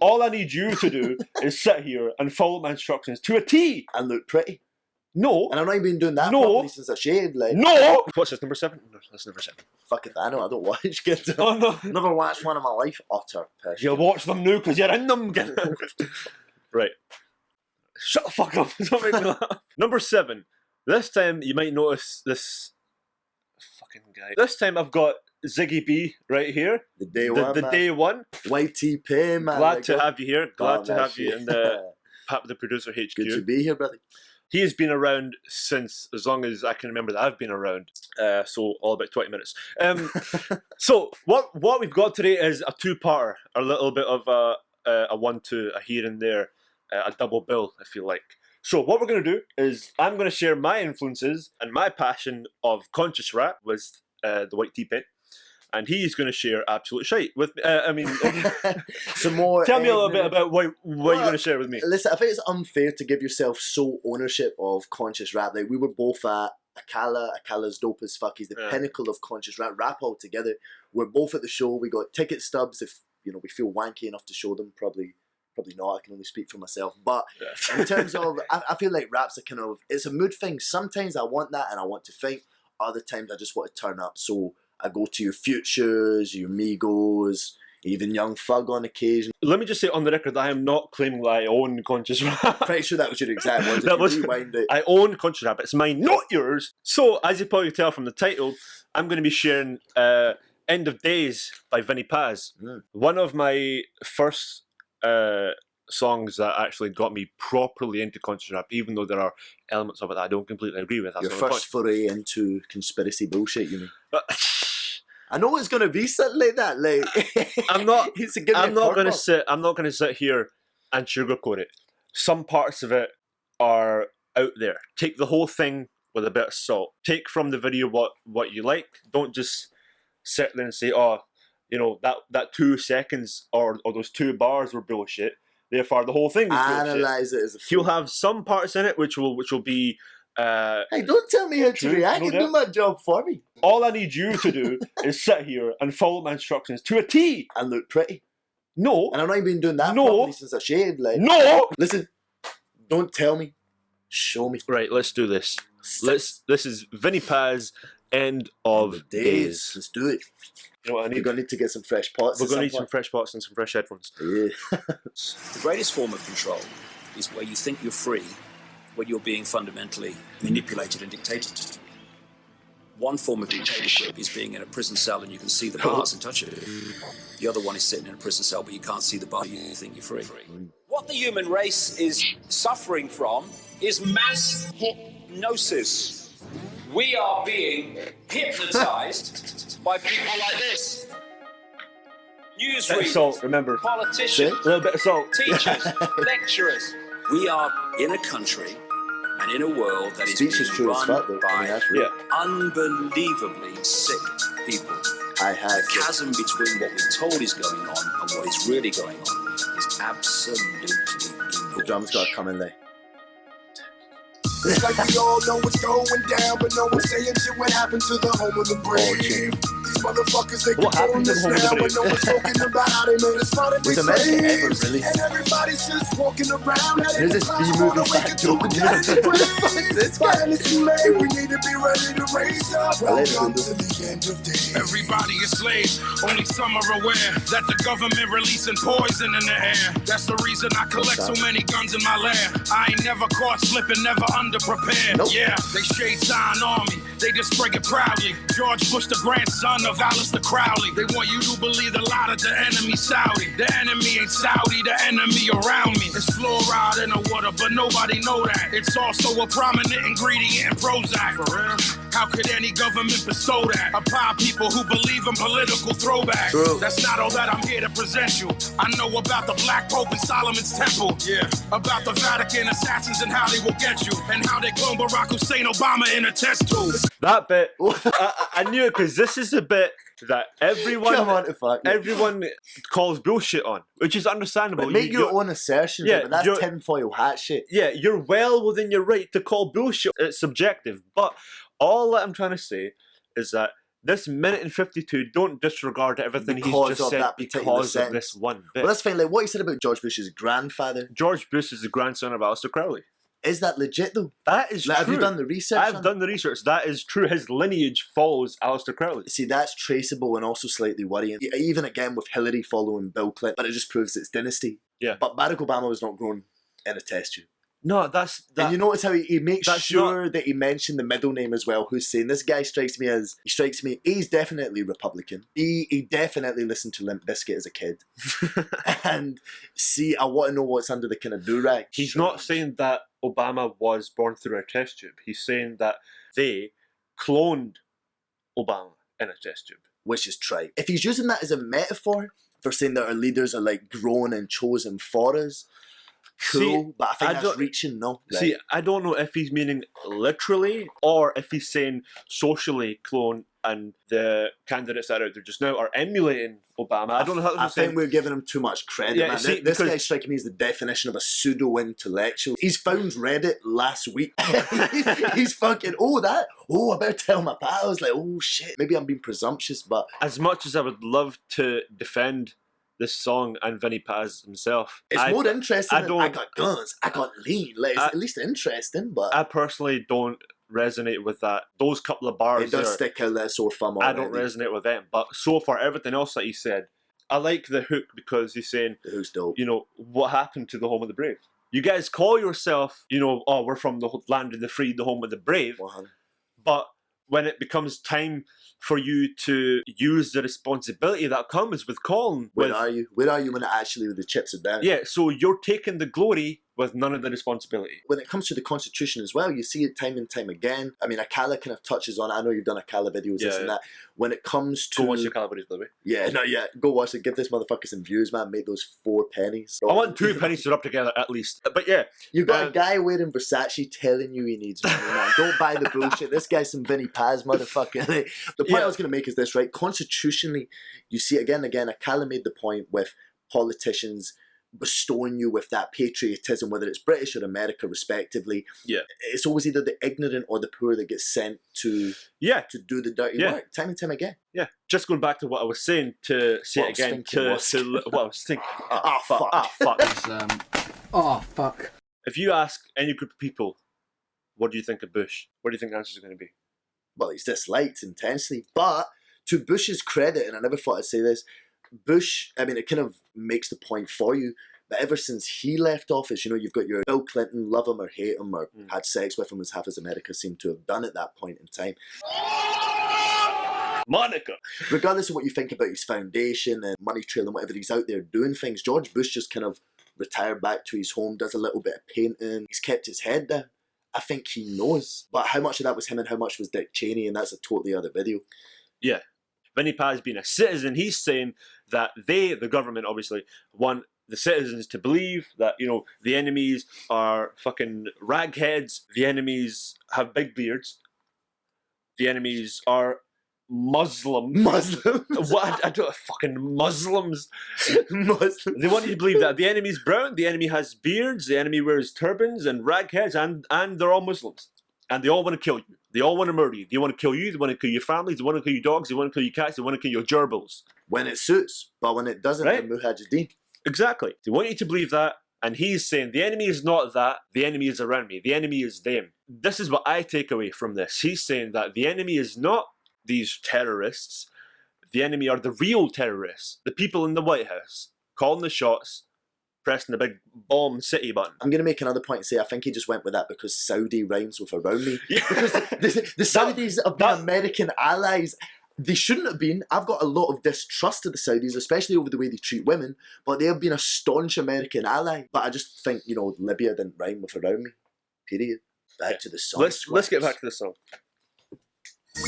All I need you to do is sit here and follow my instructions to a T. And look pretty. No. And I've not even been doing that No. properly since I shaved. Like, No. What's this, number 7? No, that's number 7. fuck if I know. I don't watch kids. Oh no. Never watched one in my life. Utter piss. You'll watch them now because you're in them. Right. Shut the fuck up. Don't make me laugh. Number 7. This time you might notice this fucking guy. This time I've got Ziggy B right here. The day one. The man. day one. YTP, man. Glad to have you here. Glad to man, have you in the Pap the Producer HQ. Good to be here, brother. He has been around since as long as I can remember that I've been around. So all about 20 minutes. So what we've got today is a two-parter, a little bit of a 1-2, a here and there, a double bill, if you like. So what we're going to do is I'm going to share my influences and my passion of conscious rap with the White T-Pain. And he's going to share absolute shite with me. I mean, Some more. Tell me a little bit about what you're going to share with me. Listen, I think it's unfair to give yourself sole ownership of conscious rap. Like, we were both at Akala. Akala's dope as fuck. He's the pinnacle of conscious rap all together. We're both at the show. We got ticket stubs. If we feel wanky enough to show them, probably not. I can only speak for myself. But in terms of, I feel like rap's it's a mood thing. Sometimes I want that and I want to think. Other times I just want to turn up. So I go to your Futures, your Migos, even Young Thug on occasion. Let me just say on the record that I am not claiming that I own conscious rap. Pretty sure that was your exact words. Rewind it. I own conscious rap. It's mine, not yours. So, as you probably tell from the title, I'm going to be sharing End of Days by Vinnie Paz. One of my first songs that actually got me properly into conscious rap, even though there are elements of it that I don't completely agree with. That's your first foray into conspiracy bullshit, you mean? I know it's gonna be something like that. Like, I'm not gonna sit here and sugarcoat it. Some parts of it are out there. Take the whole thing with a bit of salt. Take from the video what you like. Don't just sit there and say, oh, that 2 seconds or those 2 bars were bullshit. Therefore, the whole thing is bullshit. Analyze it as a You'll have some parts in it which will be. Hey, don't tell me how to react. You do my job for me. All I need you to do is sit here and follow my instructions to a T. And look pretty. No. And I've not even been doing that properly since I shaved. Like, no. Listen, don't tell me. Show me. Right, let's do this. This is Vinnie Paz, End of Days. Let's do it. You know what I need? We're going to need to get some fresh pots. We're going to need some fresh pots and some fresh headphones. Yeah. The greatest form of control is where you think you're free when you're being fundamentally manipulated and dictated to. One form of dictatorship is being in a prison cell and you can see the bars and touch it. The other one is sitting in a prison cell but you can't see the bar, you think you're free. What the human race is suffering from is mass hypnosis. We are being hypnotized by people like this. Newsreaders, salt, remember. Politicians, a little bit of salt. Teachers, lecturers. We are in a country and in a world that is being run by unbelievably sick people. The chasm between what we're told is going on and what is really going on is absolutely enormous. The drum's got to come in there. It's like we all know what's going down, but no one's saying shit. What happened to the home of the brave? These motherfuckers, they controlling us now, but no one's talking about how they made us fun and be slaves. And everybody's just walking around. There's this B-movie fact joke. This guy is too late. We need to be ready to raise up. Welcome to the end of days. Everybody is slaves. Only some are aware that the government releasing poison in the air. That's the reason I collect so many guns in my lair. I ain't never caught slipping, never underprepared. Nope. Yeah, they shade sign army. They just spray it proudly. George Bush, the grandson of Alistair Crowley. They want you to believe a lot of the enemy Saudi. The enemy ain't Saudi, the enemy around me. It's fluoride in the water, but nobody know that. It's also a prominent ingredient in Prozac. For real? How could any government bestow that upon people who believe in political throwback? True. That's not all that I'm here to present you. I know about the Black Pope and Solomon's Temple. Yeah. About the Vatican assassins and how they will get you. And how they clone Barack Hussein Obama in a test tube. That bit, I knew it because this is the bit that everyone calls bullshit on, which is understandable. But make your own assertions, but that's tinfoil hat shit. Yeah, you're well within your right to call bullshit. It's subjective, but all that I'm trying to say is that this minute and 52, don't disregard everything Because he's just of said that particular because of sentence. this one bit. Well, let's find out what he said about George Bush's grandfather. George Bush is the grandson of Aleister Crowley. Is that legit though? That is Like, true. have you done the research? I've done the research. That is true. His lineage follows Aleister Crowley. See, that's traceable and also slightly worrying. Even again with Hillary following Bill Clinton, but it just proves it's dynasty. Yeah. But Barack Obama was not grown in a test tube. No, that's that. And you notice how he makes that's sure that he mentioned the middle name as well. Hussein. This guy strikes me. He's definitely Republican. He definitely listened to Limp Bizkit as a kid. And see, I want to know what's under the kind of do-rag. He's not saying that Obama was born through a test tube. He's saying that they cloned Obama in a test tube. Which is trite. If he's using that as a metaphor for saying that our leaders are like grown and chosen for us, cool, See, but I think that's don't- reaching, no? Like, See, I don't know if he's meaning literally or if he's saying socially clone and the candidates that are out there just now are emulating Obama. I don't know how I to say. think we're giving him too much credit, Yeah, man. see, This because- guy striking me as the definition of a pseudo-intellectual. He's found Reddit last week. he's fucking, I better tell my pals. Like, oh shit, maybe I'm being presumptuous, but As much as I would love to defend this song and Vinnie Paz himself, it's more interesting I than don't- I got guns, I got lean. Like, it's I- at least interesting, but I personally don't resonate with that. Those couple of bars it does there, stick out that sore thumb I already. don't resonate with them. But so far, everything else that he said, I like the hook because he's saying, Who's dope? you know, what happened to the home of the brave? You guys call yourself, you know, oh, we're from the land of the free, the home of the brave. 100. But when it becomes time for you to use the responsibility that comes with calling, Where are you? Where are you when the chips are down? yeah, so you're taking the glory with none of the responsibility. When it comes to the Constitution as well, you see it time and time again. I mean, Akala kind of touches on it. I know you've done Akala videos, this Yeah, and yeah. that. When it comes to... Go watch your Calabaries, by the way. Yeah, go watch it. Give this motherfucker some views, man. Make those 4 pennies. I want 2 pennies to rub together at least. But yeah, You got a guy wearing Versace telling you he needs money, man. Don't buy the bullshit. This guy's some Vinnie Paz motherfucker. Like, the point I was going to make is this, right? Constitutionally, you see it again and again. Akala made the point with politicians bestowing you with that patriotism, whether it's British or America, respectively. Yeah. It's always either the ignorant or the poor that gets sent to do the dirty work, time and time again. Yeah. Just going back to what I was saying, to say What it I again, was thinking was- what I was thinking. fuck. Oh, fuck. If you ask any group of people, what do you think of Bush? What do you think the answers are going to be? Well, he's disliked intensely. But to Bush's credit, and I never thought I'd say this, Bush, I mean, it kind of makes the point for you, but ever since he left office, you know, you've got your Bill Clinton, love him or hate him or had sex with him, as half as America seemed to have done at that point in time. Monica! Regardless of what you think about his foundation and money trail and whatever, he's out there doing things. George Bush just kind of retired back to his home, does a little bit of painting. He's kept his head down. I think he knows. But how much of that was him and how much was Dick Cheney? And that's a totally other video. Yeah. Vinnie Paz being a citizen, he's saying that they, the government obviously, want the citizens to believe that, you know, the enemies are fucking ragheads, the enemies have big beards, the enemies are Muslims. What? I don't fucking Muslims. They want you to believe that the enemy's brown, the enemy has beards, the enemy wears turbans and ragheads, and they're all Muslims. And they all want to kill you. They all want to murder you. They want to kill you. They want to kill your families. They want to kill your dogs. They want to kill your cats. They want to kill your gerbils. When it suits, but when it doesn't, Right. then Mujahideen. Exactly. They want you to believe that. And he's saying the enemy is not that. The enemy is around me. The enemy is them. This is what I take away from this. He's saying that the enemy is not these terrorists. The enemy are the real terrorists. The people in the White House calling the shots, pressing the big bomb city button. I'm going to make another point and say I think he just went with that because Saudi rhymes with around me. Yeah. Because the Saudis have been American allies. They shouldn't have been. I've got a lot of distrust of the Saudis, especially over the way they treat women, but they have been a staunch American ally. But I just think, you know, Libya didn't rhyme with around me. Period. Back to the song. Let's get back to the song.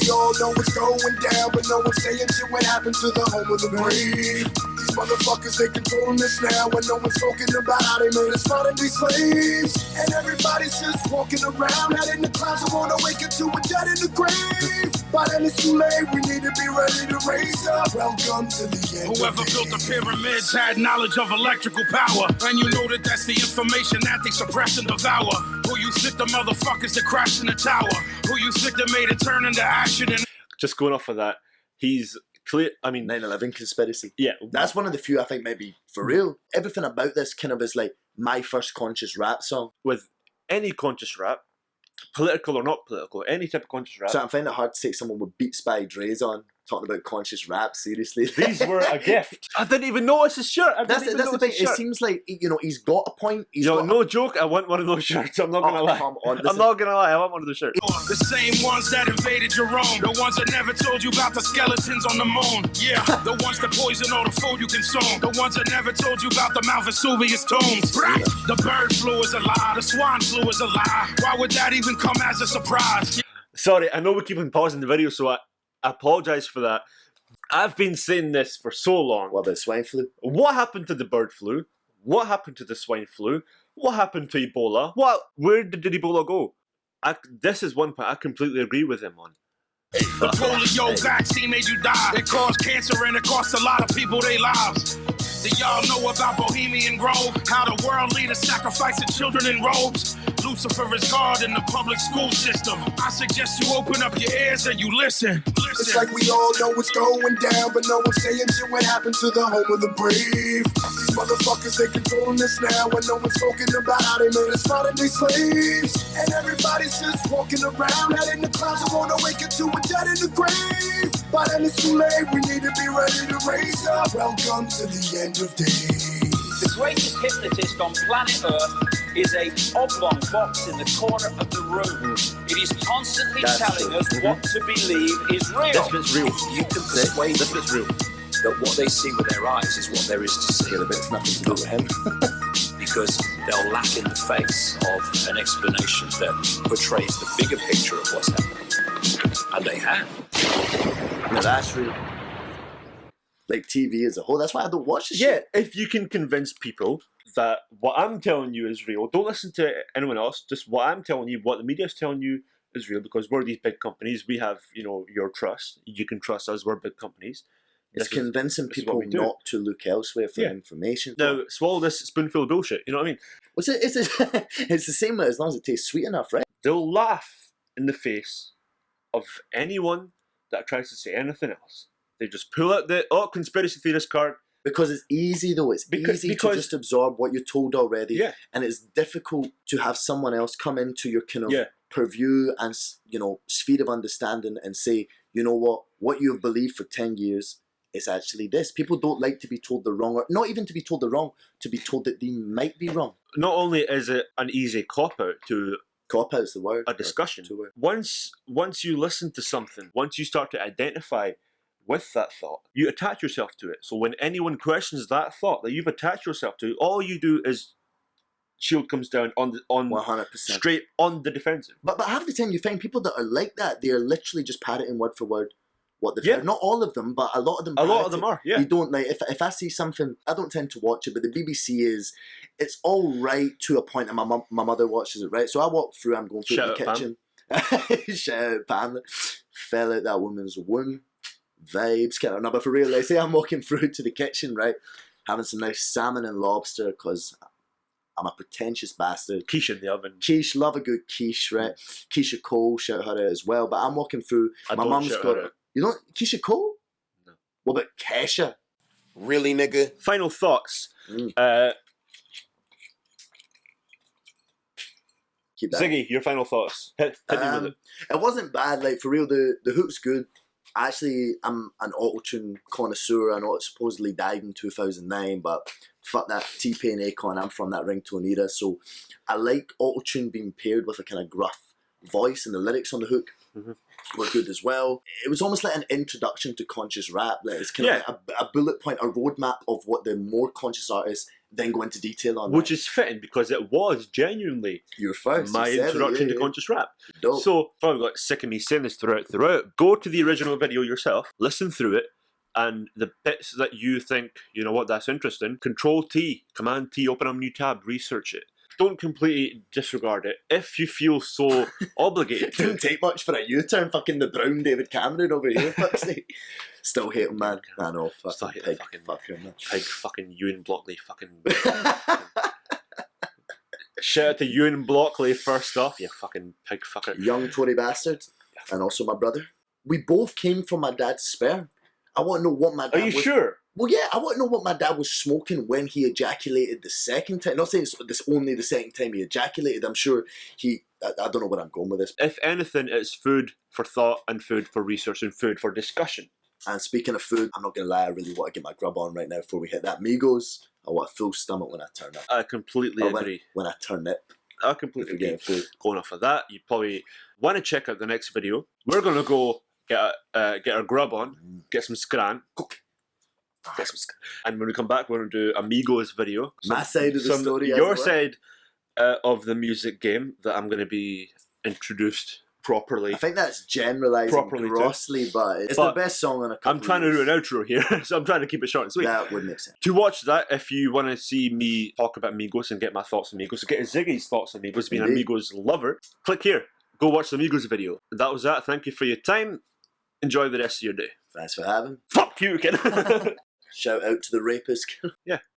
We all know what's going down, but no one's saying shit what happened to the home of the brave. These motherfuckers, they controlling this now, and no one's talking about how they made us modern day slaves. And everybody's just walking around, heading the clouds, and wanna wake up to a dead in the grave. By then it's too late, we need to be ready to raise up. Welcome to the end. Whoever built the pyramids had knowledge of electrical power. And you know that that's the information that they suppress and devour. Who you think the motherfuckers that crashed in the tower? Who you think that made it turn into action? And Just going off of that, He's clear. I mean, 9/11 conspiracy. yeah, That's one of the few I think maybe for real. Everything about this kind of is like my first conscious rap song. with any conscious rap, political or not political, any type of conscious rap. So I'm finding it hard to take someone with Beats by Dre's on talking about conscious rap seriously. These were a gift. I didn't even notice his shirt. That's the thing. It seems like he's got a point. He's got no joke. I want one of those shirts. I'm not gonna lie. Come on, I'm not gonna lie. I want one of those shirts. The same ones that invaded your own. The ones that never told you about the skeletons on the moon. Yeah, the ones that poison all the food you consume. The ones that never told you about the Mount Vesuvius tombs. The bird flu is a lie. The swan flu is a lie. Why would that even come as a surprise? Sorry, I know we keep on pausing the video, so I apologize for that. I've been saying this for so long. What about swine flu? What happened to the bird flu? What happened to the swine flu? What happened to Ebola? Where did Ebola go? This is one point I completely agree with him on. The polio vaccine made you die. It caused cancer and it cost a lot of people their lives. Do y'all know about Bohemian Grove? How the world leaders sacrificing children in robes? Lucifer is God in the public school system. I suggest you open up your ears and you listen. It's like we all know what's going down, but no one's saying shit. What happened to the home of the brave? These motherfuckers, they controlling us now, and no one's talking about how they made us modern day slaves. And everybody's just walking around, head in the clouds, and won't awaken to a dead in the grave. By then it's too late, we need to be ready to raise up. Welcome to the end of days. The greatest hypnotist on planet Earth is a oblong box in the corner of the room. It is constantly telling us what to believe is real. This bit's real. You can persuade This them bit's real. that what they see with their eyes is what there is to see. Yeah, but it's nothing to do with him. Because they'll laugh in the face of an explanation that portrays the bigger picture of what's happening. And they have. No, that's real. Like TV as a whole. That's why I don't watch this Yeah, shit. if you can convince people that what I'm telling you is real, don't listen to anyone else. Just what I'm telling you, what the media's telling you is real, because we're these big companies. We have, your trust. You can trust us. We're big companies. It's convincing this is people what we do. not to look elsewhere for Yeah. information. Now, swallow this spoonful of bullshit. You know what I mean? It's the same as long as it tastes sweet enough, right? They'll laugh in the face of anyone that tries to say anything else. They just pull out the conspiracy theorist card. Because it's easy though. It's easy to just absorb what you're told already. Yeah. And it's difficult to have someone else come into your kind of purview and sphere of understanding and say, you know what you've believed for 10 years is actually this. People don't like to be told the wrong, or not even to be told the wrong, to be told that they might be wrong. Not only is it an easy cop-out to Cop-out's the word. a discussion, once you listen to something, once you start to identify with that thought, you attach yourself to it. So when anyone questions that thought that you've attached yourself to, all you do is shield comes down on 100%. straight on the defensive. But half the time you find people that are like that, they are literally just parroting word for word what they've heard. Not all of them, but a lot of them. A lot of them are, yeah. You don't like if I see something, I don't tend to watch it, but the BBC it's all right to a point, and my mother watches it, right? So I walk through, I'm going through Shout the out, kitchen. Shout out Pam. Fell out that woman's womb. Vibes, kind of. No, but for real, like, say I'm walking through to the kitchen, right? Having some nice salmon and lobster, because I'm a pretentious bastard. Quiche in the oven. Quiche, love a good quiche, right? Keisha Cole, shout her out as well. But I'm walking through, my mum's got it. You know Keisha Cole? No. What about Kesha? Really, nigga? Final thoughts. Keep that. Ziggy, your final thoughts. Hit me with it. It wasn't bad, like for real, the hook's good. Actually, I'm an auto-tune connoisseur. I know it supposedly died in 2009, but fuck that T-Pain Akon, I'm from that ringtone era. So I like auto-tune being paired with a kind of gruff voice, and the lyrics on the hook were good as well. It was almost like an introduction to conscious rap. Like it's kind of like a bullet point, a roadmap of what the more conscious artists then go into detail on. Which is fitting, because it was genuinely your first, my introduction to conscious rap. Dope. So, probably got sick of me saying this throughout. Go to the original video yourself, listen through it, and the bits that you think, you know what, that's interesting, Control T, Command T, open a new tab, research it. Don't completely disregard it if you feel so obligated It didn't take much for a U-turn, fucking the brown David Cameron over here. Still hate him, man. I know, Still hate pig, fucking fucker, man. Pig fucking Ewan Blockley fucking shout out to Ewan Blockley first off, you fucking pig fucker. Young Tory bastard, and also my brother. We both came from my dad's sperm. I want to know what my dad Are you was... sure? Well, yeah, I want to know what my dad was smoking when he ejaculated the second time. Not saying it's this only the second time he ejaculated. I'm sure he... I don't know where I'm going with this. If anything, it's food for thought and food for research and food for discussion. And speaking of food, I'm not going to lie, I really want to get my grub on right now before we hit that. Migos, I want a full stomach when I turn up. I completely agree. When I turn up. I completely agree. Food. Going off of that, you probably want to check out the next video. We're going to go get our grub on, get some scran. And when we come back, we're going to do a Migos video. My side of the story. Your side of the music game that I'm going to be introduced properly. I think that's generalising grossly, but it's the best song on a couple I'm trying to do an outro here, so I'm trying to keep it short and sweet. That would make sense. To watch that, if you want to see me talk about Migos and get my thoughts on Migos, get Ziggy's thoughts on Migos, being a Migos lover, click here. Go watch the Migos video. That was that. Thank you for your time. Enjoy the rest of your day. Thanks for having me. Fuck you, kid. Shout out to the rapist. Yeah.